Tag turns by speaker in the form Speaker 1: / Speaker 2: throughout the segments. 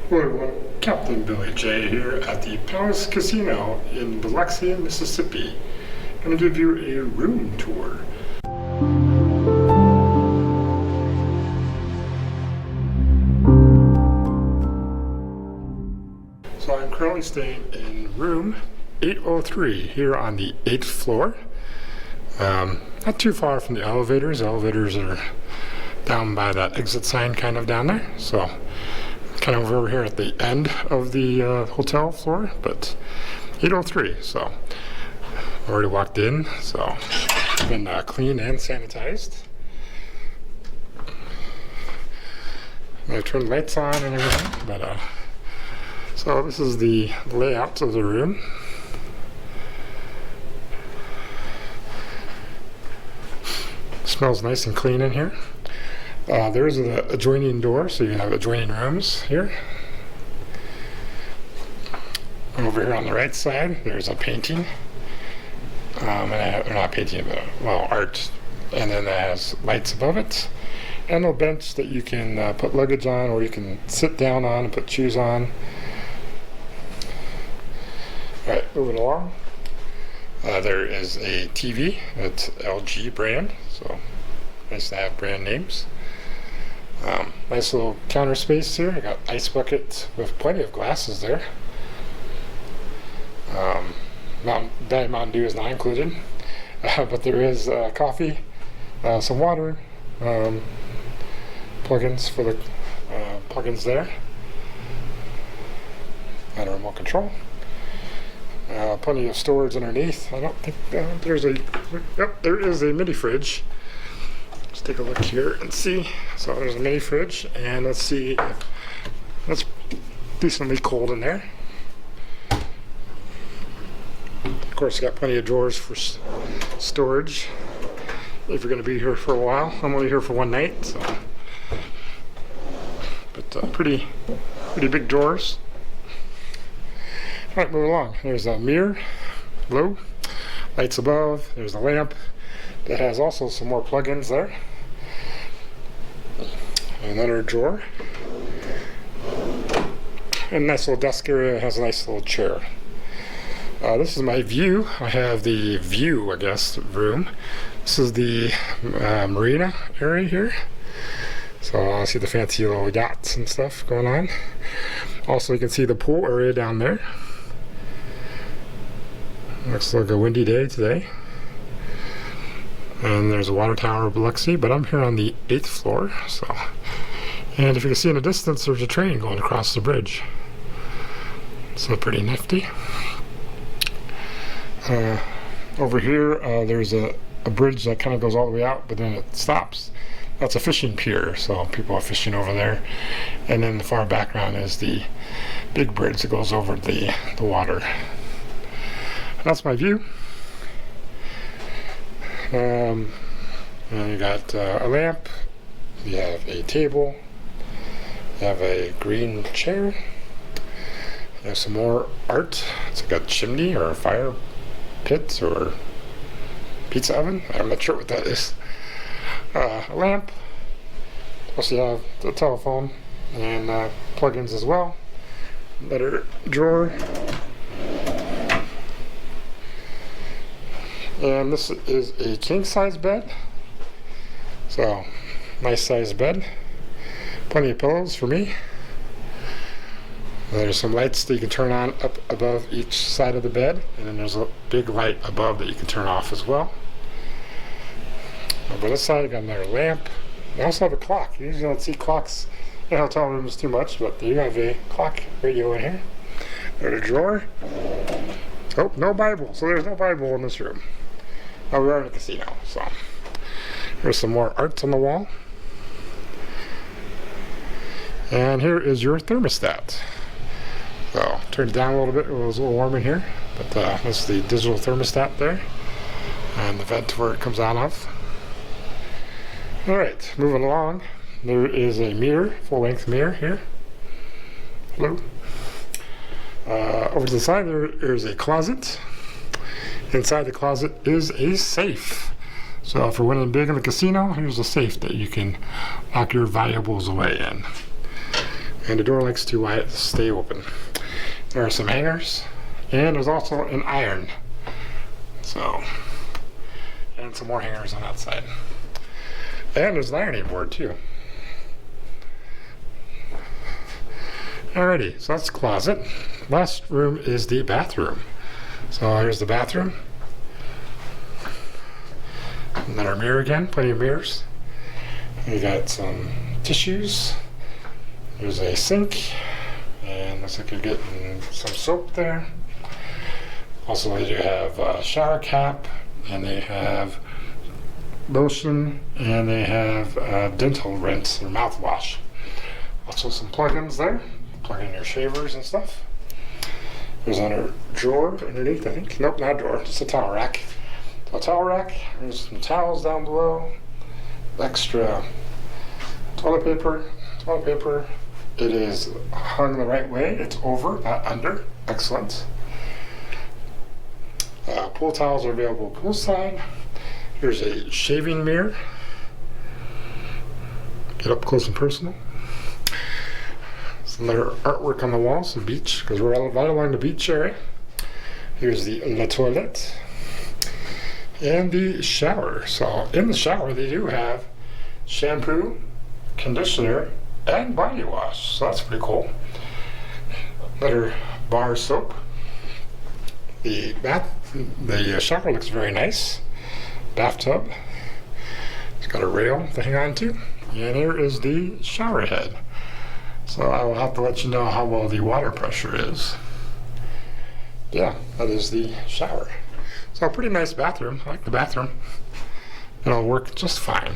Speaker 1: Hello everyone, Captain Billy J here at the Palace Casino in Biloxi, Mississippi. I'm going to give you a room tour. So I'm currently staying in room 803 here on the 8th floor. Not too far from the elevators. The elevators are down by that exit sign kind of down there. So kind of over here at the end of the hotel floor, but 803. So already walked in, so been cleaned and sanitized. I turned the lights on and everything, but so this is the layout of the room. Smells nice and clean in here. There's an adjoining door, so you have adjoining rooms here. Over here on the right side, there's a painting. Or not painting, but well, art. And then it has lights above it. And a bench that you can put luggage on, or you can sit down on and put shoes on. Alright, moving along. There is a TV. It's LG brand, so nice to have brand names. Nice little counter space here. I got ice bucket with plenty of glasses there. Mountain Dew is not included, but there is coffee, some water, plugins for the plugins there, and a remote control. Plenty of storage underneath. I don't think there's a. Yep, there is a mini fridge. Let's take a look here and see. So there's a mini fridge, and let's see if that's decently cold in there. Of course, got plenty of drawers for storage if you're going to be here for a while. I'm only here for one night, so. But pretty big drawers. All right, move along. There's a mirror, low, lights above. There's a lamp that has also some more plugins there. Another drawer. And nice little desk area. Has a nice little chair. This is my view. I have the view, I guess, room. This is the marina area here. So I see the fancy little yachts and stuff going on. Also, you can see the pool area down there. Looks like a windy day today. And there's a water tower of Biloxi, but I'm here on the 8th floor. So, and if you can see in the distance, there's a train going across the bridge. So pretty nifty. Over here, there's a bridge that kind of goes all the way out, but then it stops. That's a fishing pier, so people are fishing over there. And then the far background is the big bridge that goes over the water. That's my view. And you got a lamp, you have a table, you have a green chair, you have some more art. It's like a chimney or a fire pit or pizza oven. I'm not sure what that is. A lamp. Also, you have the telephone and plugins as well. Another drawer. And this is a king size bed. So, nice size bed. Plenty of pillows for me. There's some lights that you can turn on up above each side of the bed, and then there's a big light above that you can turn off as well. Over this side, I got another lamp. I also have a clock. You usually don't see clocks in hotel rooms too much, but you have a clock radio in here. There's a drawer. Oh, no Bible. So there's no Bible in this room. Oh, we are in a casino, so. There's some more art on the wall. And here is your thermostat. So, turned it down a little bit. It was a little warm in here. But this is the digital thermostat there. And the vent where it comes out of. Alright, moving along. There is a mirror, full-length mirror here. Hello. Over to the side there is a closet. Inside the closet is a safe. So if you're winning big in the casino, here's a safe that you can lock your valuables away in. and the door likes to stay open. There are some hangers, and there's also an iron. So, and some more hangers on that side. And there's an ironing board too. Alrighty, so that's the closet. Last room is the bathroom. So here's the bathroom. And then our mirror again, plenty of mirrors. We got some tissues. There's a sink, and looks like you're getting some soap there. Also, they do have a shower cap, and they have lotion, and they have dental rinse or mouthwash. Also, some plug-ins there. Plug in your shavers and stuff. There's a drawer underneath, I think. Nope, not a drawer, just a towel rack. So a towel rack. There's some towels down below. Extra toilet paper. It is hung the right way. It's over, not under. Excellent. Pool towels are available poolside. Here's a shaving mirror. Get up close and personal. Some other artwork on the wall, some beach, because we're right along the beach area. Here's the La Toilette. And the shower. So in the shower they do have shampoo, conditioner, and body wash. So that's pretty cool. Another bar soap. The shower looks very nice. Bathtub. It's got a rail to hang on to. And here is the shower head. So I will have to let you know how well the water pressure is. Yeah, that is the shower. So a pretty nice bathroom. I like the bathroom. It'll work just fine.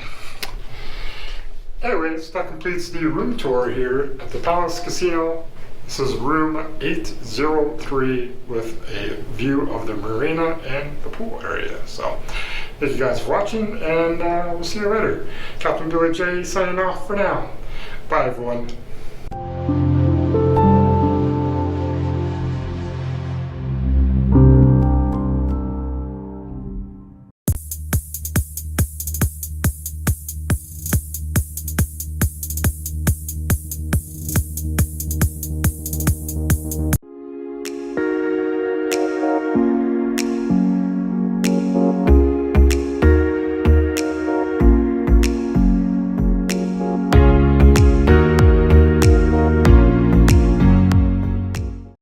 Speaker 1: Anyways, that completes the room tour here at the Palace Casino. This is room 803 with a view of the marina and the pool area. So thank you guys for watching, and we'll see you later. Captain Billy J signing off for now. Bye everyone.